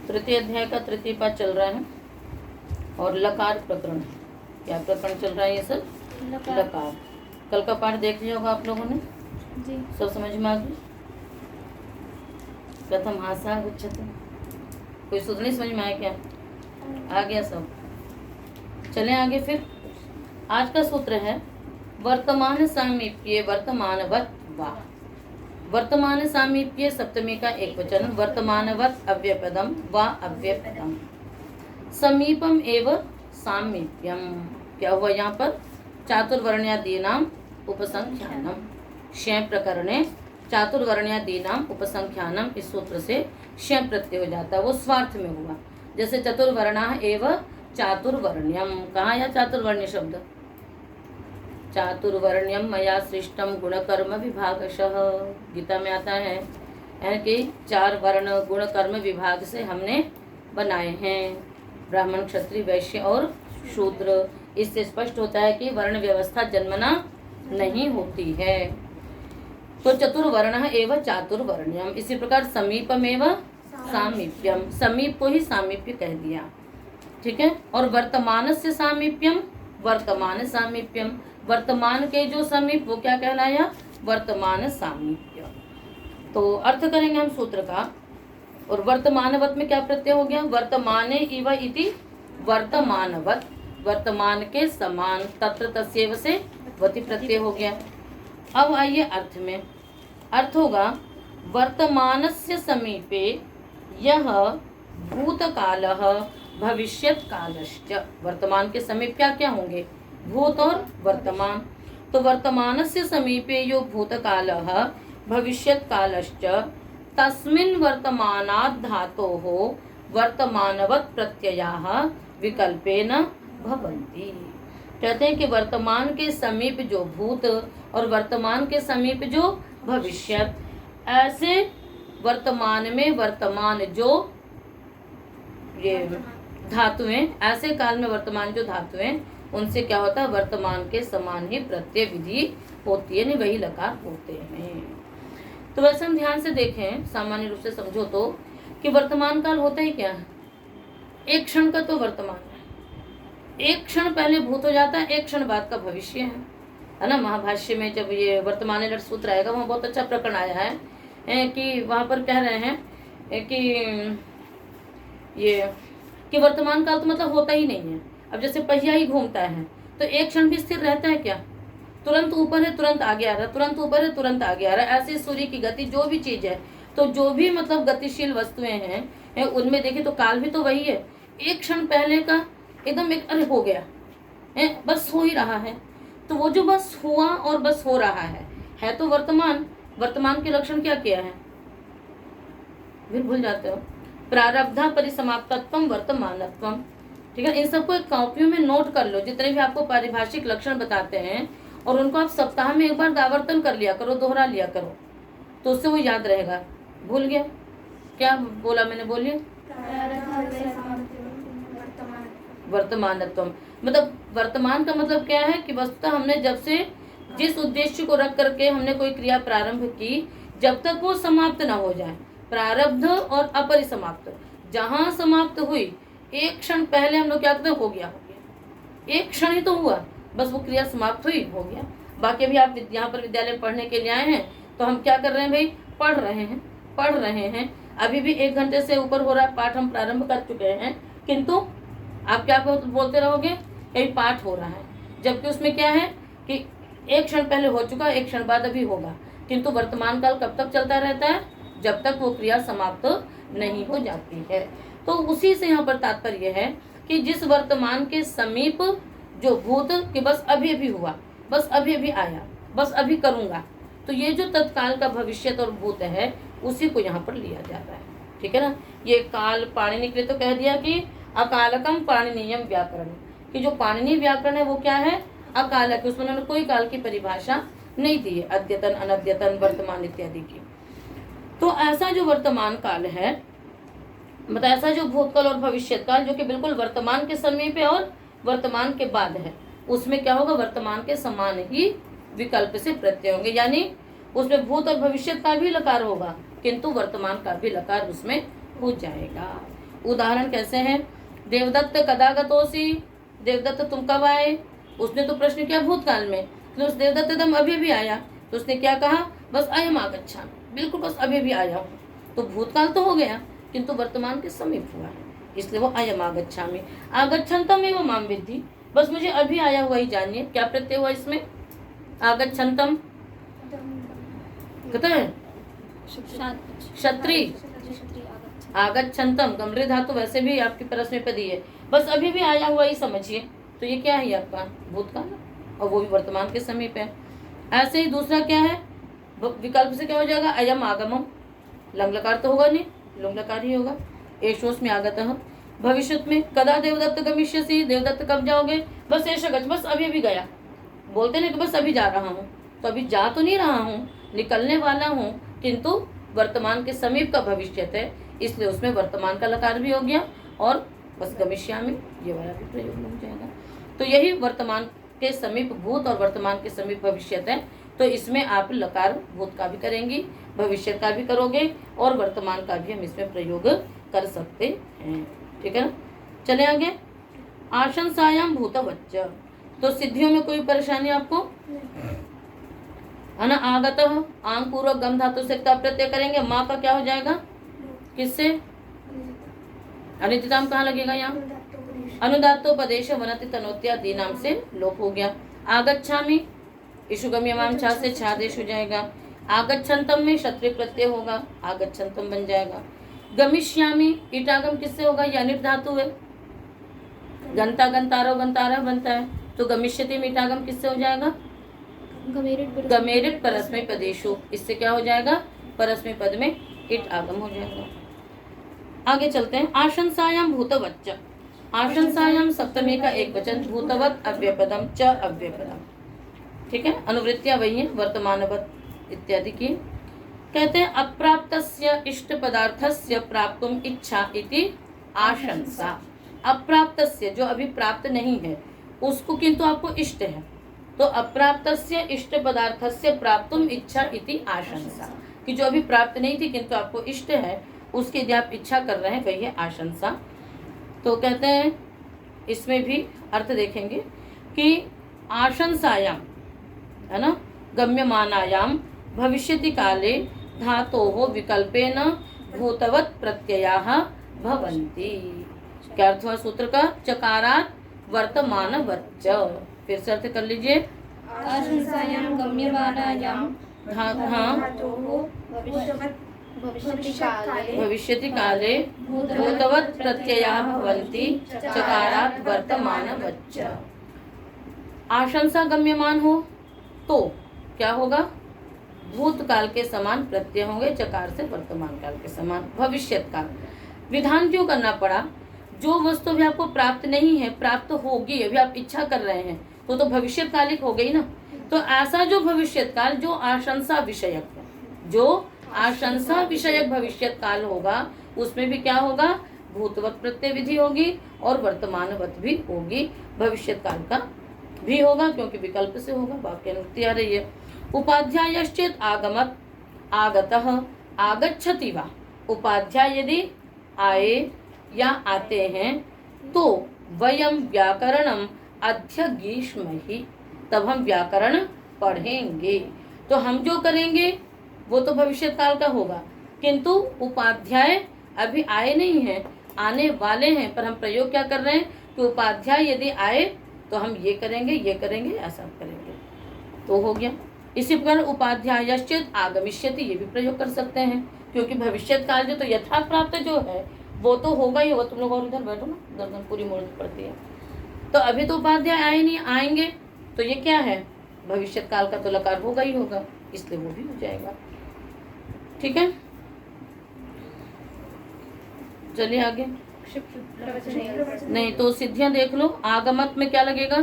तृतीय अध्याय का तृतीय पाठ चल रहा है और लकार प्रकरण। क्या प्रकरण चल रहा है? ये सब लकार। कल का पाठ देख लिया होगा आप लोगों ने जी। सब समझ में आ गई? प्रथम आशा गच्छति। कोई सूत्र नहीं समझ में आया क्या? आ गया सब। चलें आगे फिर। आज का सूत्र है वर्तमान सामीप्य वर्तमानवत वा। वर्तमान सामीप्य सप्तमी का एक वचन वर्तमानवत अव्ययपदम वा अव्ययपदम। समीपम एवं सामीप्यम। क्या हुआ यहाँ पर? चातुर्वर्ण्यादीनाम उपसंख्यानम। क्षय प्रकरणे चातुर्वर्ण्यादीनाम उपसंख्यानम। इस सूत्र से क्षय प्रत्यय हो जाता है, वो स्वार्थ में हुआ। जैसे चतुर्वर्णा एवं चातुर्वर्ण्यम। कहाँ या चातुर्वर्ण्य शब्द? चातुर्वर्ण्यम मया सृष्टम गुणकर्म विभागशः। गीता में आता है कि 4 वर्ण गुण कर्म विभाग से हमने बनाए हैं, ब्राह्मण क्षत्रिय वैश्य और शूद्र। इससे स्पष्ट होता है कि वर्ण व्यवस्था जन्मना नहीं होती है। तो चतुर्वर्ण एवं चातुर्वर्ण्यम। इसी प्रकार समीपम एवं सामीप्यम। समीप को ही सामीप्य कह दिया, ठीक है। और वर्तमान से सामीप्यम वर्तमान सामीप्यम। वर्तमान के जो समीप वो क्या कहलाया? वर्तमान सामीप्य। तो अर्थ करेंगे हम सूत्र का। और वर्तमानवत में क्या प्रत्यय हो गया? वर्तमाने इव इति वर्तमानवत। वर्तमान के समान तत्र तस्यैव से वति प्रत्यय हो गया। अब आइए अर्थ में। अर्थ होगा वर्तमानस्य समीपे यह भूतकालः भविष्यत् कालश्च। वर्तमान के समीप क्या क्या होंगे? भूत और वर्तमान। तो वर्तमानस्य समीपे यो भूतकालः भविष्यत् कालश्च तस्मिन् वर्तमानात् धातोः वर्तमानवत् प्रत्ययाः विकल्पेन भवन्ति। कहते हैं कि वर्तमान के समीप जो भूत और वर्तमान के समीप जो भविष्यत, ऐसे वर्तमान में वर्तमान जो ये धातुएं, ऐसे काल में वर्तमान जो धातुएं, उनसे क्या होता है? वर्तमान के समान ही प्रत्यय विधि होती है, नहीं वही लकार होते हैं। तो वैसे हम ध्यान से देखें, सामान्य रूप से समझो तो कि वर्तमान काल होता ही क्या है? एक क्षण का तो वर्तमान है, एक क्षण पहले भूत हो जाता है, एक क्षण बाद का भविष्य है ना। महाभाष्य में जब ये वर्तमान लट सूत्र आएगा, वहाँ बहुत अच्छा प्रकरण आया है कि वहाँ पर कह रहे हैं कि ये कि वर्तमान काल तो मतलब होता ही नहीं है। अब जैसे पहिया ही घूमता है तो एक क्षण भी स्थिर रहता है क्या? तुरंत ऊपर है तुरंत आगे आ रहा है, तुरंत ऊपर है तुरंत आगे आ रहा है। ऐसे सूर्य की गति जो भी चीज है, तो जो भी मतलब गतिशील वस्तुएं हैं उनमें देखें तो काल भी तो वही है। एक क्षण पहले का एकदम एक अरे हो गया है, बस हो ही रहा है। तो वो जो बस हुआ और बस हो रहा है तो वर्तमान। वर्तमान के लक्षण क्या किया है? फिर भूल जाते हो। प्रारब्धा परिसमाप्तत्वम वर्तमानत्वम, ठीक है। इन सबको एक कॉपियों में नोट कर लो, जितने भी आपको पारिभाषिक लक्षण बताते हैं, और उनको आप सप्ताह में एक बार आवर्तन कर लिया करो, दोहरा लिया करो, तो उससे वो याद रहेगा। भूल गया क्या बोला मैंने? बोलिए। वर्तमानत्वम मतलब वर्तमान का मतलब क्या है कि वस्तुतः हमने जब से जिस उद्देश्य को रख करके हमने कोई क्रिया प्रारंभ की, जब तक वो समाप्त ना हो जाए। प्रारब्ध और अपरिसमाप्त, जहां समाप्त हुई एक क्षण पहले हम लोग क्या कहते हैं? हो गया, हो गया। एक क्षण ही तो हुआ, बस वो क्रिया समाप्त हुई, हो गया। बाकी अभी आप यहाँ पर विद्यालय पढ़ने के लिए आए हैं, तो हम क्या कर रहे हैं भाई? पढ़ रहे हैं। अभी भी 1 घंटे से ऊपर हो रहा है, पाठ हम प्रारंभ कर चुके हैं, किंतु आप क्या बोलते रहोगे? यही पाठ हो रहा है, जबकि उसमें क्या है कि एक क्षण पहले हो चुका, एक क्षण बाद अभी होगा। किंतु वर्तमान काल कब तक चलता रहता है? जब तक वो क्रिया समाप्त नहीं हो जाती है। तो उसी से यहाँ पर तात्पर्य है कि जिस वर्तमान के समीप जो भूत कि बस अभी अभी हुआ, बस अभी अभी आया, बस अभी करूंगा, तो ये जो तत्काल का भविष्य और भूत है उसी को यहाँ पर लिया जा रहा है, ठीक है ना। ये काल पाणिनि के लिए तो कह दिया कि अकालकम पाणिनीयम व्याकरण, कि जो पाणिनि व्याकरण है वो क्या है? अकालक। उसमें उन्होंने कोई काल की परिभाषा नहीं दी है, अद्यतन अनद्यतन वर्तमान इत्यादि की। तो ऐसा जो वर्तमान काल है, मतलब ऐसा जो भूतकाल और भविष्यत काल जो कि बिल्कुल वर्तमान के समीप है और वर्तमान के बाद है, उसमें क्या होगा? वर्तमान के समान ही विकल्प से प्रत्यय होंगे, यानी उसमें भूत और भविष्यत का भी लकार होगा, किंतु वर्तमान का भी लकार उसमें हो जाएगा। उदाहरण कैसे हैं? देवदत्त कदागतोसी, देवदत्त तुम कब आए? उसने तो प्रश्न किया भूतकाल में, तो उस देवदत्त एकदम अभी भी आया, तो उसने क्या कहा? बस अयम आगच्छामि, बिल्कुल बस अभी भी आया हूँ। तो भूतकाल तो हो गया किंतु वर्तमान के समीप हुआ है, इसलिए वो अयम आगच्छामि। आगच्छन्तम एव माम विद्धि, बस मुझे अभी आया हुआ ही जानिए। क्या प्रत्यय हुआ इसमें? आगच्छन्तम कहते हैं क्षत्रि, आगच्छन्तम गमरे धातु वैसे भी आपकी परस्मैपदी है, बस अभी भी आया हुआ ही समझिए। तो ये क्या है? आपका भूतकाल, और वो भी वर्तमान के समीप है। ऐसे ही दूसरा क्या है? विकल्प से क्या हो जाएगा? अयम आगमम, लंग लकार तो होगा नहीं, लुंग लकार ही होगा। एषोस्मि आगतः। भविष्य में कदा देवदत्त गमिष्यसि, देवदत्त कब जाओगे? बस एष गच्छ, बस अभी अभी गया। बोलते नहीं कि बस अभी जा रहा हूँ, तो अभी जा तो नहीं रहा हूँ, निकलने वाला हूँ, किंतु वर्तमान के समीप का भविष्य है, इसलिए उसमें वर्तमान का लकार भी हो गया और बस गमिष्यामि ये वाला भी प्रयोग हो जाएगा। तो यही वर्तमान के समीप भूत और वर्तमान के समीप भविष्य है। तो इसमें आप लकार भूत का भी करेंगी, भविष्य का भी करोगे और वर्तमान का भी हम इसमें प्रयोग कर सकते हैं। ठीक है ना? चले आगे। आशंसायाम भूतवच्च, तो सिद्धियों में कोई परेशानी आपको है ना? आगतः, आंग पूर्वक गम धातु से क्ता प्रत्यय करेंगे, माँ का क्या हो जाएगा? किससे? अनित्यताम कहाँ लगेगा? यहाँ अनुदात्तोपदेश वनति तनोत्यादि नाम से लोप हो गया। आगच्छामि इशुगम्यमाम छा से छादेश हो जाएगा। आगच्छन्तम में क्षत्रिय प्रत्यय होगा, आगच्छन्तम बन जाएगा। गमिष्यामि ईटागम किससे होगा? ये अनिट धातु है, गंता गंतारो गंतारा बनता है, तो गमिष्यति में ईटागम किससे हो जाएगा? गमेरिट परस्मै पदेशु, इससे क्या हो जाएगा? परस्मै पद में इट आगम हो जाएगा। आगे चलते हैं। आशंसायाम भूतवच्च, आशंसायाम सप्तमी का एक वचन, भूतवत अव्यपदम च अव्यपदम। ठीक है, अनुवृत्तियां वही है वर्तमानवत इत्यादि की। कहते हैं अप्राप्तस्य इष्ट पदार्थस्य प्राप्तुम इच्छा इति आशंसा। अप्राप्तस्य जो अभी प्राप्त नहीं है उसको किंतु आपको इष्ट है, तो अप्राप्तस्य इष्ट पदार्थस्य प्राप्तुम इच्छा इति आशंसा, कि जो अभी प्राप्त नहीं थी किंतु आपको इष्ट है उसकी यदि आप इच्छा कर रहे हैं वही है आशंसा। तो कहते हैं इसमें भी अर्थ देखेंगे कि आशंसायाम है ना, गम्यमानायाम भविष्यति काले धातोः विकल्पेन भूतवत् प्रत्ययाः भवन्ति। क्या अर्थ हुआ सूत्र का? चकारात् वर्तमानवच्च। फिर से अर्थ कर लीजिए। आशंसायां गम्यमानायां भविष्यति काले भूतवत् प्रत्ययाः भवन्ति चकारात् वर्तमानवच्च। आशंसा गम्यमान हो तो क्या होगा? भूतकाल के समान प्रत्यय होंगे, चकार से वर्तमान काल के समान। भविष्यत काल विधान क्यों करना पड़ा? जो वस्तु भी आपको प्राप्त नहीं है, प्राप्त होगी, अभी आप इच्छा कर रहे हैं, तो भविष्यकालिक हो गई ना। तो ऐसा जो भविष्यत काल जो आशंसा विषयक है, जो आशंसा विषयक भविष्यत काल होगा, उसमें भी क्या होगा? भूतवत प्रत्यय विधि होगी और वर्तमानवत भी होगी, भविष्यत काल का भी होगा क्योंकि विकल्प से होगा। वाक्य अनुक्ति आ रही है। उपाध्यायश्चेत आगमत आगतः आगच्छति वा, उपाध्याय यदि आए या आते हैं तो वयम व्याकरणम अध्यगीष्महि, तब हम व्याकरण पढ़ेंगे। तो हम जो करेंगे वो तो भविष्यत काल का होगा, किंतु उपाध्याय अभी आए नहीं हैं, आने वाले हैं, पर हम प्रयोग क्या कर रहे हैं कि उपाध्याय यदि आए तो हम ये करेंगे, ऐसा करेंगे, तो हो गया। इसी प्रकार उपाध्यायश्चेत आगमिष्यति ये भी प्रयोग कर सकते हैं, क्योंकि भविष्यत काल जो तो यथा प्राप्त जो है वो तो होगा ही होगा। तुम लोग और उधर बैठो ना, गर्दन पूरी मोड़नी पड़ती है। तो अभी तो उपाध्याय आए नहीं, आएंगे, तो ये क्या है? भविष्यत काल का तो लकार होगा ही होगा, इसलिए वो भी हो जाएगा। ठीक है, चलिए आगे। नहीं तो सिद्धियां देख लो। आगमत में क्या लगेगा?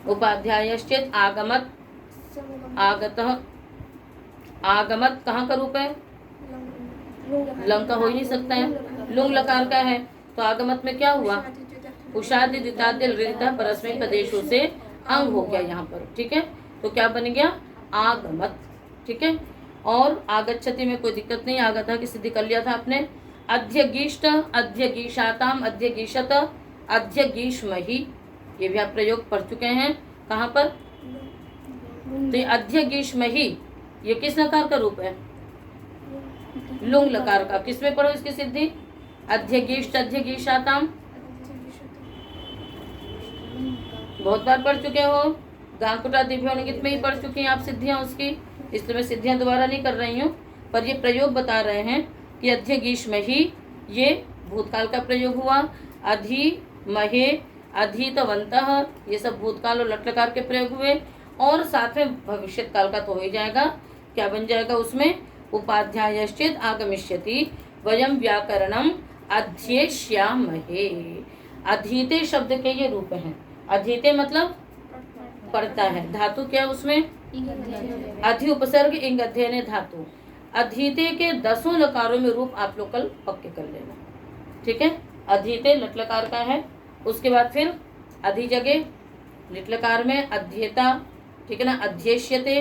उपाध्यायश्चेत आगमत, आगतः, आगमत कहाँ का रूप है? लंग का हो ही नहीं सकता है, लुंग लकार का है, तो आगमत में क्या हुआ? उषादि दिताद्य लृदिता परस्मै पदेशों से अंग हो गया यहाँ पर। ठीक है, तो क्या बन गया? आगमत। ठीक है, और आगच्छति में कोई दिक्कत नहीं, आगतः की सिद्धि कर लिया था आपने। अध्यगीष्ट, अध्यगीषाताम, अध्यगीषत, अध्यगीष्महि, ये भी आप प्रयोग पढ़ चुके हैं। कहाँ पर? तो ये अध्यगीष्महि ये किस लकार का रूप है? लुंग लकार का। किसमें पढ़ो इसकी सिद्धि? अध्यगीष्ट, अध्यगीषाताम, बहुत बार पढ़ चुके हो। गांकुटा दिव्योनिगित में ही पढ़ चुकी हैं आप सिद्धियां उसकी, इसलिए मैं सिद्धियां दोबारा नहीं कर रही हूँ, पर ये प्रयोग बता रहे हैं कि अध्यगीष्महि ये भूतकाल का प्रयोग हुआ। अधि, महे, अधीतवन्तः ये सब भूतकाल और लट्लकार के प्रयोग हुए, और साथ में भविष्य काल का तो हो ही जाएगा। क्या बन जाएगा उसमें? उपाध्यायश्चेत् आगमिष्यति वयम व्याकरणम अध्येष्यामहे। अधीते शब्द के ये रूप हैं। अधीते मतलब पढ़ता है। धातु क्या है उसमें? अधि उपसर्ग इंग अध्ययन धातु। अधीते के 10 लकारों में रूप आप लोग कल पक्के कर लेना, ठीक है। अधीते लट्लकार का है, उसके बाद फिर अधि जगह लिट्लकार में अध्येता, ठीक है ना, अध्येष्यते।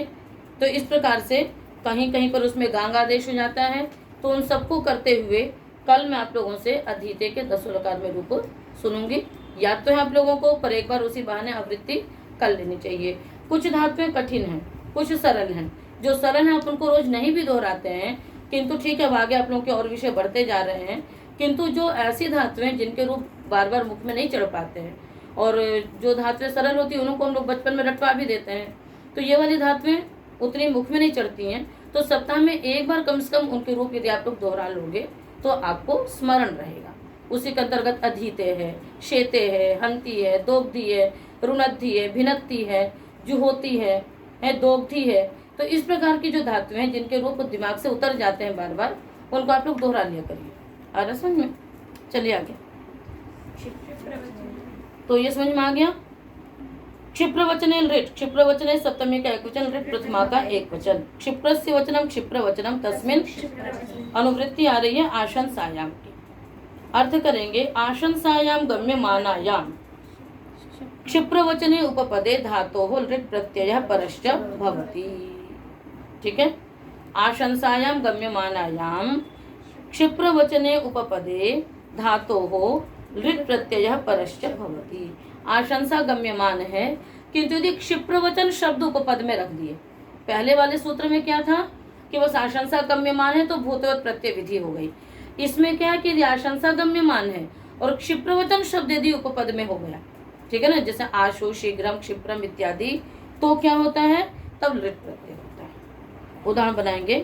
तो इस प्रकार से कहीं कहीं पर उसमें गांग आदेश हो जाता है। तो उन सबको करते हुए कल मैं आप लोगों से अधीते के 10 लकार में रूप सुनूंगी। याद तो है आप लोगों को, पर एक बार उसी बहाने आवृत्ति कर लेनी चाहिए। कुछ धातुएं कठिन हैं, कुछ सरल हैं। जो सरल हैं आप उनको रोज नहीं भी दोहराते हैं, किंतु ठीक है, अब आगे आप लोगों के और विषय बढ़ते जा रहे हैं। किंतु जो ऐसी धातुएं जिनके रूप बार बार मुख में नहीं चढ़ पाते हैं, और जो धातुएं सरल होती हैं उनको हम लोग बचपन में रटवा भी देते हैं, तो ये वाली धातुएं उतनी मुख में नहीं चढ़ती हैं। तो सप्ताह में एक बार कम से कम उनके रूप यदि आप लोग दोहरा लोगे तो आपको स्मरण रहेगा। उसी के अंतर्गत अधीते है, शेते है, हंती है, दोग्धी है, रुणद्धि है, भिन्नति है, जुहोती है, दोग्धी है। तो इस प्रकार की जो धातुएं हैं जिनके रूप दिमाग से उतर जाते हैं बार बार, उनको आप लोग दोहरा लिया करिए। आ रहा समझ में? चलिए आगे। तो ये समझ में आ गया। क्षिप्र वचने लृट, क्षिप्र वचने सप्तमी का एक वचन, लृट प्रथमा का एक वचन। क्षिप्रस्य वचनम क्षिप्र वचनम, तस्मिन अनुवृत्ति आ रही है आशंसायाम की। अर्थ करेंगे आशंसायाम गम्यमानायाम क्षिप्र वचने उपपदे धातोः लृट प्रत्ययः परश्च भवति। ठीक है, आशंसायाम गम्यमानायाम क्षिप्र वचने उपपदे धातोः लृट प्रत्ययः परश्च भवति। आशंसा गम्यमान है, किंतु यदि क्षिप्र वचन शब्द उपपद में रख दिए। पहले वाले सूत्र में क्या था कि बस आशंसा गम्यमान है तो भूतवत प्रत्यय विधि हो गई। इसमें क्या है कि यदि आशंसा गम्यमान है और क्षिप्र वचन शब्द यदि उपपद में हो गया, ठीक है ना, जैसे आशु, शीघ्रम, क्षिप्रम इत्यादि, तो क्या होता है? तब लृट प्रत्यय होता है। उदाहरण बनाएंगे।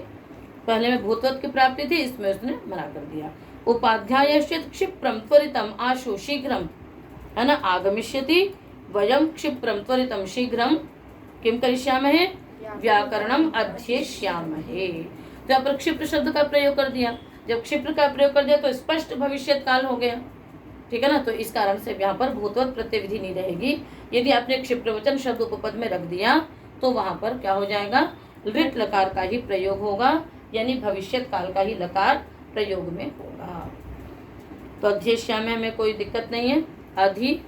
पहले में भूतवत की प्राप्ति थी, इसमें उसने मना कर दिया। उपाध्यायश्चेत् क्षिप्रम त्वरितम आशु शीघ्रम, है ना, आगमिष्यति वयम क्षिप्रम त्वरितम शीघ्रम किम करिष्यामहे, व्याकरणम अध्येष्यामहे। तो यहाँ पर क्षिप्र शब्द का प्रयोग कर दिया। जब क्षिप्र का प्रयोग कर दिया तो स्पष्ट भविष्यत काल हो गया, ठीक है ना। तो इस कारण से यहाँ पर भूतवत प्रत्यय विधि नहीं रहेगी। यदि आपने क्षिप्र वचन शब्द उपपद में रख दिया तो वहां पर क्या हो जाएगा? लृट लकार का ही प्रयोग होगा, यानी भविष्यत काल का ही लकार प्रयोग में होगा। तो अध्येष्यामहे में कोई दिक्कत नहीं है। अधि,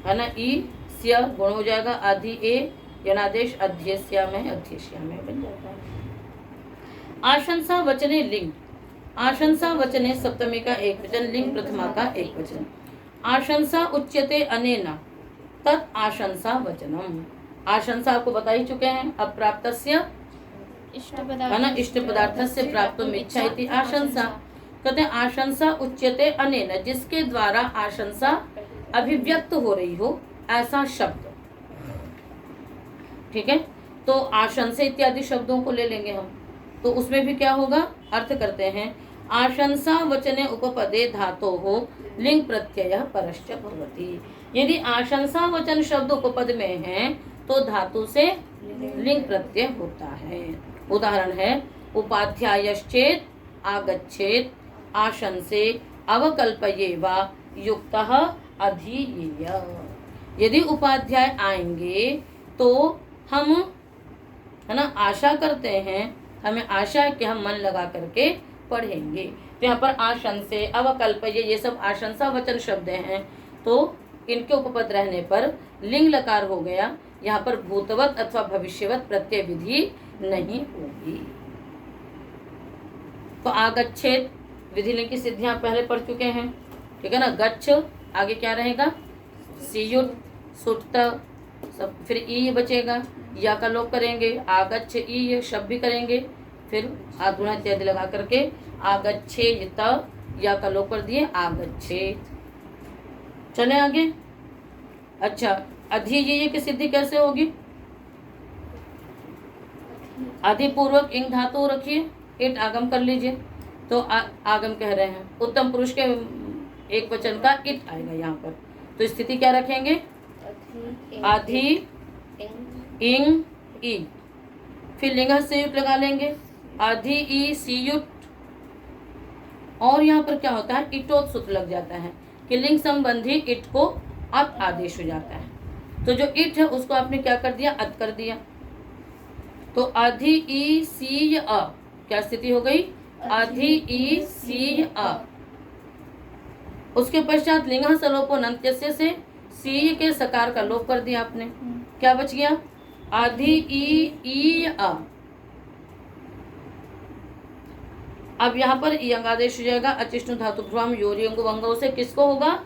है ना, ई स्या गुण हो जाएगा, अधि ए यनादेश अध्येष्यामहे, अध्येष्यामहे बन जाता है। आशंसा वचने लिंग, आशंसा वचने सप्तमी का एक वचन, लिंग प्रथमा का एक वचन। आशंसा उच्यते अनेन तत् आशंसा वचनम। आशंसा आपको बता ही चुके हैं। अब प्राप्तस्य, है ना, इष्ट पदार्थस्य प्राप्तुम इच्छा इति आशंसा। कहते हैं आशंसा उच्यते अनेन, जिसके द्वारा आशंसा अभिव्यक्त हो रही हो, ऐसा शब्द, ठीक है। तो आशंसा इत्यादि शब्दों को ले लेंगे हम, तो उसमें भी क्या होगा? अर्थ करते हैं आशंसा वचने उपपदे धातोः लिंग प्रत्ययः परश्च भवति। यदि आशंसा वचन शब्द उपपद में है तो धातु से लिंग प्रत्यय होता है। उदाहरण है उपाध्यायश्चेत् आगच्छेत् आशंसे अवकल्पयेवा युक्तः अधीयेय। यदि उपाध्याय आएंगे तो हम, है ना, आशा करते हैं, हमें आशा है कि हम मन लगा करके पढ़ेंगे। तो यहाँ पर आशंसे, अवकल्पये, ये सब आशंसा वचन शब्द हैं, तो इनके उपपद रहने पर लिंग लकार हो गया। यहाँ पर भूतवत अथवा भविष्यवत प्रत्यय विधि नहीं होगी। तो आगच्छेत विधिलिंग की सिद्धियां पहले पढ़ चुके हैं, ठीक है ना। गच्छ, आगे क्या रहेगा, सीयुट, सुट्ट, सब, फिर ई बचेगा, या का लोप करेंगे, आगच्छ ई शब्द भी करेंगे, फिर आधुना इत्यादि लगा करके आगच्छेत, या का लोप कर दिए आगच्छेत। चले आगे। अच्छा, अधि की सिद्धि कैसे होगी, अधिपूर्वक इंग धातु रखिए, इट आगम कर लीजिए, तो आगम कह रहे हैं, उत्तम पुरुष के एक वचन का इट आएगा यहाँ पर, तो स्थिति क्या रखेंगे, आधि इंग ई, फिर लिंग से युट लगा लेंगे, आधि ई सी युट, और यहाँ पर क्या होता है, इटोत सूत्र लग जाता है कि लिंग संबंधी इट को अत आदेश हो जाता है, तो जो इट है उसको आपने क्या कर दिया, अत कर दिया, तो आधि ई सी अ, क्या स्थिति हो गई, आधि ई सी अ। उसके पश्चात लिंग सलोपो नंत्यस्य से सी के सकार का लोप कर दिया आपने, क्या बच गया, आधि ई अ। अब यहाँ पर यंग आदेश हो जाएगा, अचिष्णु धातु भ्रम योरियंग वंगों से किसको होगा,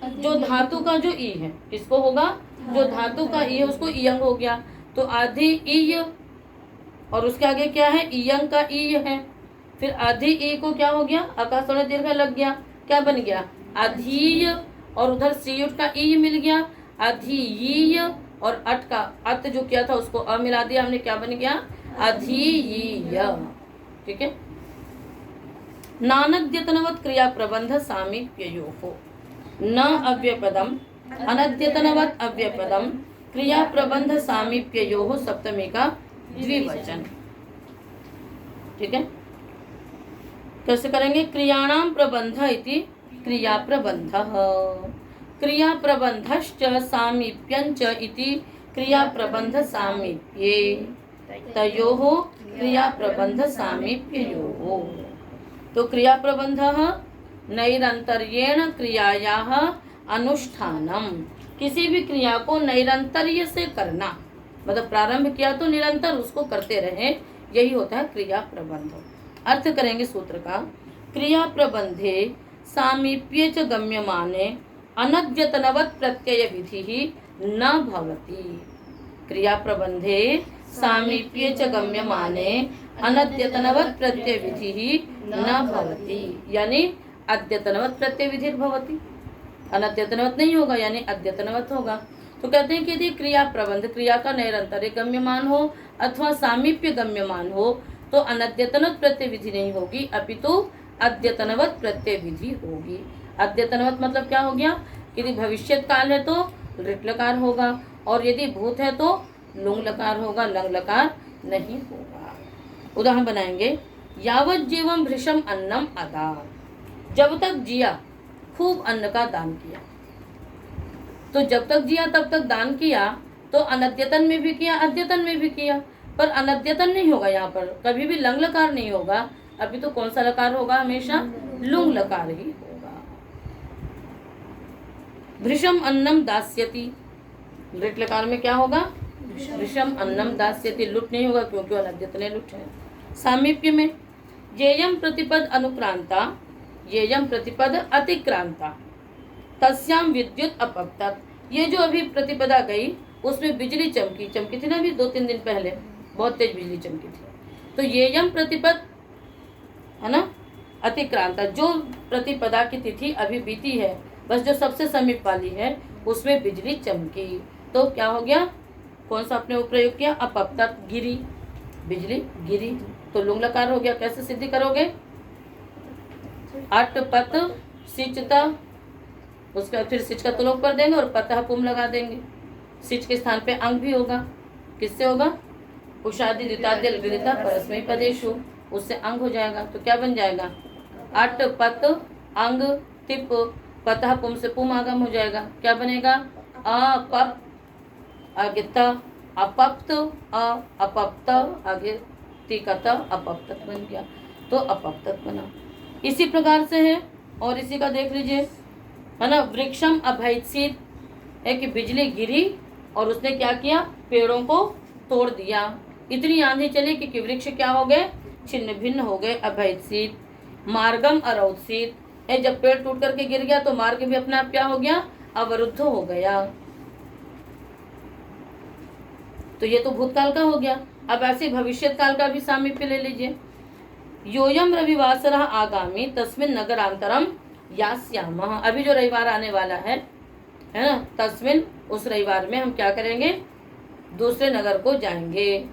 जो धातु का जो ई है, किसको होगा, जो धातु का ई है उसको इयंग हो गया, तो आधि ई, और उसके आगे क्या है, इयंग का ई है, फिर आधि ई को क्या हो गया, आकाश थोड़ा दीर्घ लग गया, क्या बन गया, आधीय, और उधर सीयुट का ई मिल गया, आधीय, और अट का अत जो किया था उसको अ मिला दिया हमने, क्या बन गया, आधीय, ठीक है। नानद्यतनवत क्रिया प्रबंध सामीप्ययोः, न अव्यपदम अनद्यतनवत अव्यपदम क्रिया प्रबंध सामीप्ययोः सप्तमी का द्विवचन, ठीक है। कैसे करेंगे, क्रियाणाम प्रबंध इति क्रिया प्रबंध, क्रिया प्रबंधश्च सामीप्यंच इति क्रिया प्रबंध सामीप्ये, तयोः क्रिया प्रबंध सामीप्ययोः। तो क्रिया प्रबंध नैरंतर्येण क्रियायाः अनुष्ठानम, किसी भी क्रिया को नैरंतर्य से करना, मतलब प्रारंभ किया तो निरंतर उसको करते रहे, यही होता है क्रिया प्रबंध। अर्थ करेंगे सूत्र का, क्रिया प्रबंधे सामीप्ये च गम्यमाने अनद्यतनवत् प्रत्यय विधि न भवति, क्रिया प्रबंधे सामीप्ये च गम्यमाने अनद्यतनवत् प्रत्यय विधि न भवति, यानी अद्यतनवत् प्रत्यय विधि भवति, अनद्यतनवत् नहीं होगा यानी अद्यतनवत् होगा। तो कहते हैं कि यदि क्रिया प्रबंध, क्रिया का निरंतर गम्यमान हो अथवा सामीप्य गम्यमान हो तो अनद्यतनवत् प्रत्यय विधि नहीं होगी, अपितु अद्यतनवत् प्रत्यय विधि होगी। अद्यतनवत् मतलब क्या हो गया, यदि भविष्यत काल है तो लृट लकार होगा, और यदि भूत है तो लुंग लकार होगा, लंग लकार नहीं होगा। उदाहरण बनाएंगे, यावत जीवम भृशम अन्नम अदार, जब तक जिया खूब अन्न का दान किया, तो जब तक जिया तब तक दान किया, तो अनद्यतन में भी किया अद्यतन में भी किया, पर अनद्यतन नहीं होगा, यहाँ पर कभी भी लंग लकार नहीं होगा, अभी तो कौन सा लकार होगा, हमेशा लुंग लकार ही होगा। भृशम अन्नम दास्यति, लृट लकार में क्या होगा, भृशम अन्नम दास्यति, लुट नहीं होगा क्योंकि अनद्यतने लुट है। सामीप्य में येयम प्रतिपद अनुक्रांता येयम प्रतिपद अतिक्रांता तस्याम विद्युत अपतत, ये जो अभी प्रतिपदा गई उसमें बिजली चमकी, चमकी थी ना अभी 2-3 दिन पहले, बहुत तेज बिजली चमकी थी, तो येयम प्रतिपद है ना, अतिक्रांता, जो प्रतिपदा की तिथि अभी बीती है, बस जो सबसे समीप वाली है उसमें बिजली चमकी, तो क्या हो गया, कौन सा आपने प्रयोग किया, अपतत, गिरी, बिजली गिरी, तो लुंग लकार हो गया। कैसे सिद्धि करोगे, अट पत सिचता, उसका फिर सिच का तुलोक कर देंगे और पतः पुम लगा देंगे, सिच के स्थान पे अंग भी होगा, किससे होगा, उषादि द्विताद्य लृदिता परस्मै पदेषु, उससे अंग हो जाएगा, तो क्या बन जाएगा, अट पत अंग टिप, पतः पुम से पुम आगम हो जाएगा, क्या बनेगा, अपप, आगे त, अपप्त, अपप्त, आगे तिकत, अपप्तत बन गया, तो अपप्तत बना। इसी प्रकार से है, और इसी का देख लीजिए, है ना, वृक्षम अभैत्सित है कि बिजली गिरी और उसने क्या किया, पेड़ों को तोड़ दिया, इतनी आंधी चली कि वृक्ष क्या हो गए, छिन्न भिन्न हो गए, अभैत्सित। मार्गम अरौत्सित, जब पेड़ टूट करके गिर गया तो मार्ग भी अपने आप क्या हो गया, अवरुद्ध हो गया। तो ये तो भूतकाल का हो गया। अब ऐसे भविष्य काल का भी सामीप्य ले लीजिए। योयम रविवासरः आगामी तस्मिन नगरांतरम यास्यामः, अभी जो रविवार आने वाला है ना, तस्मिन उस रविवार में हम क्या करेंगे, दूसरे नगर को जाएंगे।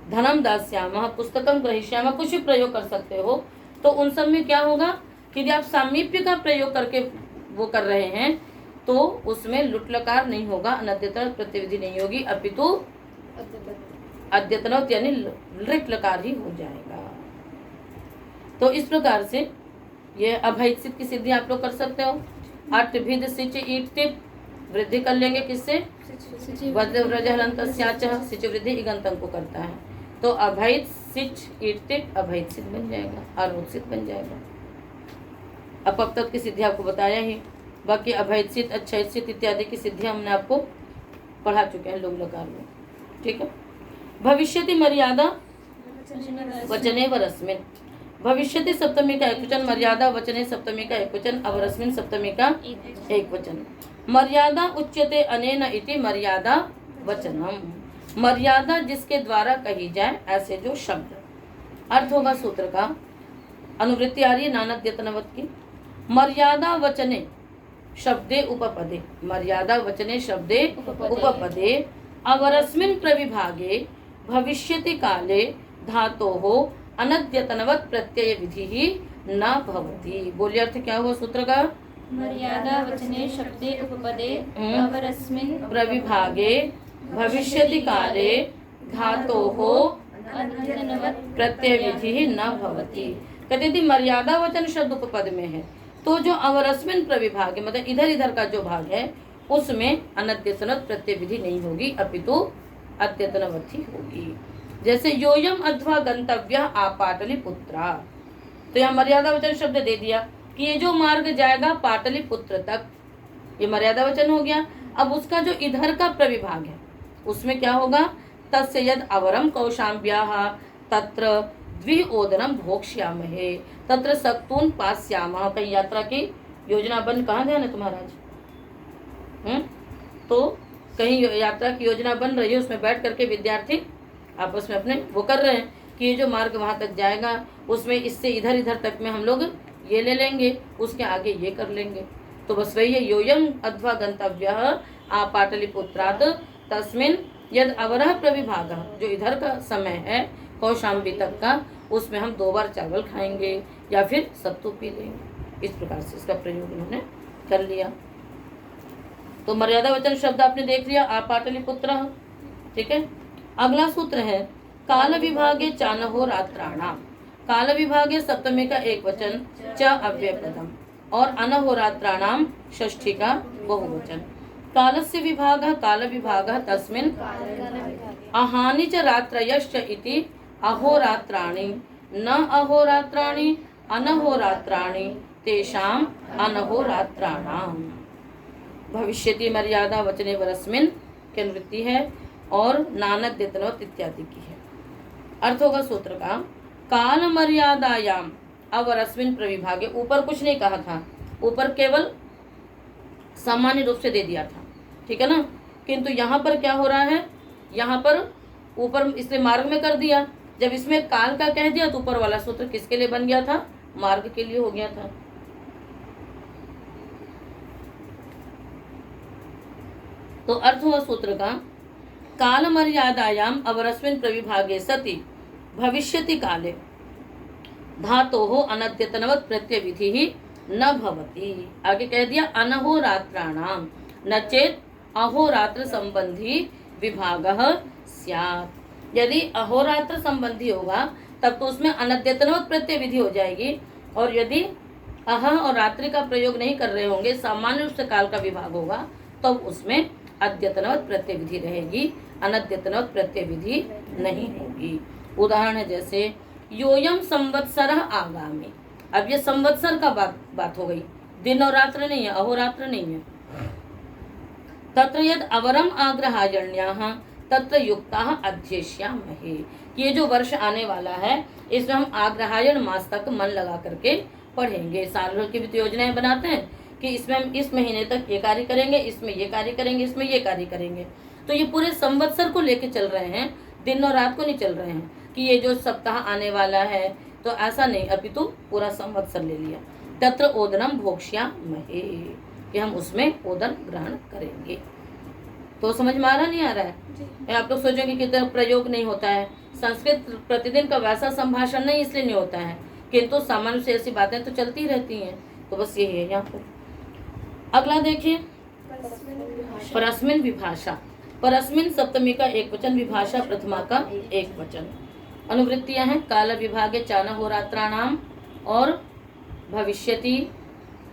धनम दास्यामः पुस्तकम ग्रहीष्यामः, कुछ भी प्रयोग कर सकते हो। तो उन सब में क्या होगा कि यदि आप सामीप्य का प्रयोग करके वो कर रहे हैं तो उसमें लुट लकार नहीं होगा, अनद्यतन प्रतिविधि नहीं होगी, अपितु अद्यतन यानी लृट लकार ही हो जाएगा। तो इस प्रकार से ये अभैसित की सिद्धि आप लोग कर सकते हो। अट भिद सिच ईट टिप, वृद्धि कर लेंगे किससे, सिच वृद्धि इगंतम को करता है। तो अभैत सिच ईट टिप अभैत सिद्ध बन जाएगा, अरोचित बन जाएगा। अब तक की सिद्धि आपको बताया ही, बाकी अभैत सिद्ध, अच्छैत सिद्ध इत्यादि की सिद्धि हमने आपको पढ़ा चुके हैं लोक लकार में। ठीक है। भविष्यति मर्यादा वचने वरस्मिन, भविष्यति सप्तमी का एकवचन, मर्यादा वचने सप्तमी का एकवचन, अवरस्मिन सप्तमी का एकवचन। मर्यादा उच्यते अनेन इति मर्यादा वचनम, मर्यादा जिसके द्वारा कही जाए ऐसे जो शब्द। अर्थ होगा सूत्र का, अनुवृत्ति आ रही है नानाद्यतनवत की। मर्यादा वचने शब्दे उपपदे, मर्यादा वचने शब्दे उपपदे, अवरस्मिन् प्रविभागे भविष्यति काले धातोः अनद्यतनवत् प्रत्यय विधि ही न भवति। बोलिए अर्थ क्या हुआ सूत्र का, मर्यादा वचने शब्दे उपपदे अवरस्मिन् प्रविभागे भविष्यति काले धातोः अनद्यतनवत् प्रत्यय विधि ही न भवति। कहते यदि मर्यादा वचन शब्द उपपद में है तो जो अवरस्मिन प्रविभाग है, मतलब इधर इधर का जो भाग है उसमें अनद्यतनवत् प्रत्यय विधि नहीं होगी, अपितु अद्यतनवत् ही होगी। जैसे योयम अथवा गंतव्य आपाटलिपुत्रा, तो यहाँ मर्यादा वचन शब्द दे दिया कि ये जो मार्ग जाएगा पाटलिपुत्र तक, ये मर्यादा वचन हो गया। अब उसका जो इधर का प्रविभाग है उसमें क्या होगा, तस्य यद अवरम कौशाम्ब्याः तत्र द्विओदनम भोक्ष्यामहे तत्र सक्तून पास्यामः। कहीं यात्रा की योजना बन, कहाँ ध्यान है तुम्हारा आज? तो कहीं यात्रा की योजना बन रही है, उसमें बैठ करके विद्यार्थी आपस में अपने वो कर रहे हैं कि ये जो मार्ग वहाँ तक जाएगा उसमें इससे इधर इधर तक में हम लोग ये ले लेंगे, उसके आगे ये कर लेंगे। तो बस वही है, योयम अथवा गंतव्यः आपाटलिपुत्रात् तस्मिन् यद अवरः प्रविभागः, जो इधर का समय है कौशाम्बी तक का, उसमें हम 2 बार चावल खाएंगे या फिर सत्तू पी लेंगे। इस प्रकार से इसका प्रयोग उन्होंने कर लिया। तो मर्यादा वचन शब्द आपने देख लिया, आपाटलिपुत्रः। ठीक है। अगला सूत्र है काल विभागे चानहो रात्राणाम, काल विभागे सप्तमी का एक वचन, च अव्ययपदम, और अनहोरात्राणाम षष्ठी का बहुवचन। कालस्य विभागः काल विभागः तस्मिन् अहानि च रात्रयश्च इति अहोरात्राणि, न अहोरात्राणि अनहोरात्राणि तेषाम् अनहोरात्राणाम। भविष्यति मर्यादा वचने वरस्मिन् की अनुवृत्ति है और नानद्यतनवत् इत्यादि की है। अर्थ होगा सूत्र का, काल मर्यादायाम अवरस्मिन् प्रविभागे, ऊपर कुछ नहीं कहा था, ऊपर केवल सामान्य रूप से दे दिया था, ठीक है ना। किंतु यहाँ पर क्या हो रहा है, यहाँ पर ऊपर इसलिए मार्ग में कर दिया, जब इसमें काल का कह दिया तो ऊपर वाला सूत्र किसके लिए बन गया था, मार्ग के लिए हो गया था। तो अर्थ हुआ सूत्र का, काल मर्यादायाम अवरस्मिन् प्रविभागे सति भविष्यति काले धातोः अनद्यतनवत् प्रत्यय विधि ही न भवति। आगे कह दिया अनहोरात्राणाम न चेत अहोरात्र संबंधी विभागः स्यात्। यदि अहोरात्र संबंधी होगा तब तो उसमें अनद्यतनवत् प्रत्यय विधि हो जाएगी, और यदि अह और रात्रि का प्रयोग नहीं कर रहे होंगे, सामान्य रूप से काल का विभाग होगा, तब तो उसमें अद्यतनवत् प्रत्यय विधि रहेगी, अनद्यतनवत् प्रत्यय विधि नहीं होगी। उदाहरण है जैसे योयम संवत्सरः आगामी, अब ये संवत्सर का बात हो गई, दिन और रात्र नहीं है, अहोरात्र नहीं है। तत्र यद अवरम आग्रहायण्याः तत्र युक्ताः अध्येष्यामहे, कि ये जो वर्ष आने वाला है इसमें हम आग्रहायण मास तक मन लगा करके पढ़ेंगे। साल भर की भी तो योजनाएं बनाते हैं कि इसमें हम इस महीने तक ये कार्य करेंगे, इसमें ये कार्य करेंगे, इसमें ये कार्य करेंगे। तो ये पूरे संवत्सर को लेके चल रहे हैं, दिन और रात को नहीं चल रहे हैं कि ये जो सप्ताह आने वाला है तो ऐसा नहीं, अभी तो पूरा संवत्सर ले लिया। तत्र ओदनम भोक्ष्यामहे, कि हम उसमें ओदन ग्रहण करेंगे। तो समझ में आ रहा नहीं आ रहा है? आप लोग सोचेंगे कि तो प्रयोग नहीं होता है, संस्कृत प्रतिदिन का वैसा संभाषण नहीं इसलिए नहीं होता है, किंतु सामान्य से ऐसी बातें तो चलती रहती हैं। तो बस यही है यहाँ पर। अगला देखिए, परस्मिन विभाषा। परस्मिन सप्तमी का एक वचन, विभाषा प्रथमा का एक वचन। अनुवृत्तियां हैं काल विभागे चानहोरात्राणाम और भविष्यति,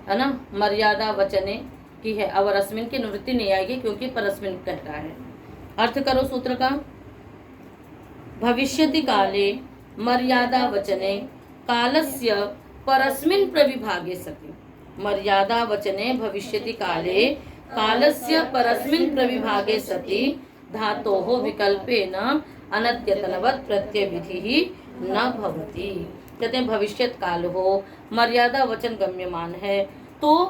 है ना, मर्यादा वचने की है। अब रश्मिन की अनुवृत्ति नहीं आएगी क्योंकि परस्मिन कह रहा है। अर्थ करो सूत्र का। भविष्यति काले मर्यादा वचने कालस्य परस्मिन प्रविभागे सति। मर्यादा वचने भविष्यति काले कालस्य परस्मिन प्रविभागे सति धातोः विकल्पेन अनद्यतनवत् प्रत्यय विधि ही न भवति। कहते हैं भविष्यत काल हो, मर्यादा वचन गम्यमान है, तो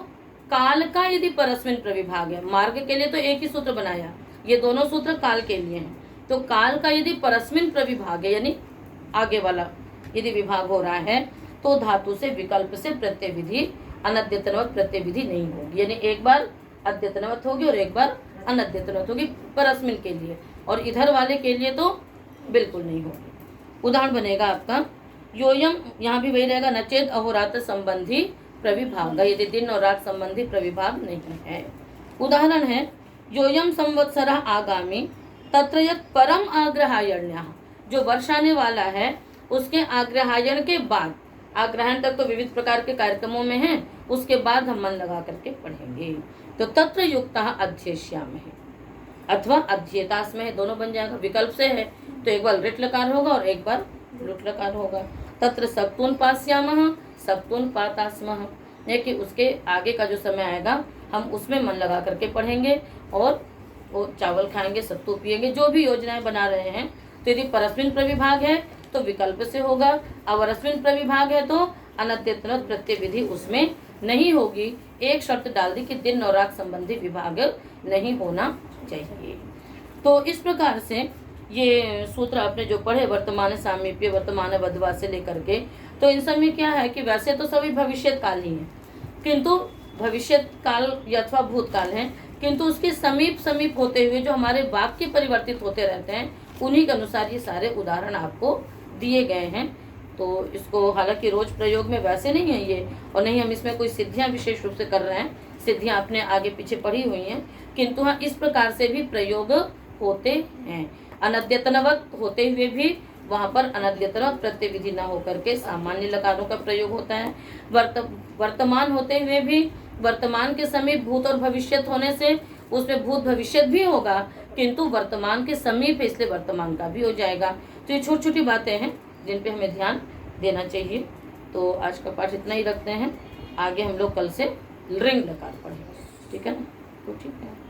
काल का यदि परस्मिन प्रविभाग है, मार्ग के लिए तो एक ही सूत्र बनाया, ये दोनों सूत्र काल के लिए हैं, तो काल का यदि परस्मिन प्रविभाग है यानी आगे वाला यदि विभाग हो रहा है तो धातु से विकल्प से प्रत्यय विधि अनद्यतनवत् प्रत्यय विधि नहीं होगी, यानी एक बार अद्यतनवत् होगी और एक बार अनद्यतनवत् होगी परस्मिन के लिए, और इधर वाले के लिए तो बिल्कुल नहीं होगी। उदाहरण बनेगा आपका योयम, यहाँ भी वही रहेगा, नचेत अहोरात्र संबंधी प्रविभाग, यदि दिन और रात संबंधी प्रविभाग नहीं है। उदाहरण है योयम संवत्सर आगामी तत्र यत् परम आग्रहायण्यः, जो वर्ष आने वाला है उसके आग्रहायण के बाद, आग्रहण तक तो विविध प्रकार के कार्यक्रमों में है, उसके बाद हम मन लगा करके पढ़ेंगे। तो तत्र युक्तः अध्येष्यामहे अथवा अध्येतास्महे, दोनों बन जाएगा। विकल्प से है तो एक बार ऋट लकार होगा और एक बार लुट लकार होगा। तत्र सप्तून पास्यामः सप्तून पातास्मः, है कि उसके आगे का जो समय आएगा हम उसमें मन लगा करके पढ़ेंगे और वो चावल खाएंगे, सत्तू पिएंगे, जो भी योजनाएं बना रहे हैं। तो यदि परस्मिन प्रविभाग है तो विकल्प से होगा, और रस्मिन प्रविभाग है तो अनद्यतनवत् प्रत्यय विधि उसमें नहीं होगी। एक शर्त डाल दी कि दिन और रात संबंधी विभाग नहीं होना चाहिए। तो इस प्रकार से ये सूत्र आपने जो पढ़े वर्तमान सामीप्य, वर्तमान बद्धवा से लेकर के, तो इन सब में क्या है कि वैसे तो सभी भविष्यत काल ही है, किंतु भविष्यत काल अथवा भूतकाल है, किंतु उसके समीप होते हुए जो हमारे वाक्य परिवर्तित होते रहते हैं, उन्हीं के अनुसार ये सारे उदाहरण आपको दिए गए हैं। तो इसको हालांकि रोज प्रयोग में वैसे नहीं है ये, और नहीं हम इसमें कोई सिद्धियां विशेष रूप से कर रहे हैं, सिद्धियां आपने आगे पीछे पढ़ी हुई हैं, किंतु हाँ इस प्रकार से भी प्रयोग होते हैं। अनद्यतनवत् होते हुए भी वहाँ पर अनद्यतनवत् प्रत्यय विधि न होकर के सामान्य लकारों का प्रयोग होता है। वर्तमान होते हुए भी वर्तमान के समीप भूत और भविष्यत होने से उसमें भूत भविष्यत भी होगा, किंतु वर्तमान के समीप है इसलिए वर्तमान का भी हो जाएगा। तो ये छोटी छोटी बातें हैं जिन पे हमें ध्यान देना चाहिए। तो आज का पाठ इतना ही रखते हैं, आगे हम लोग कल से लिंग लकार पढ़ेंगे, ठीक है ना? तो ठीक है।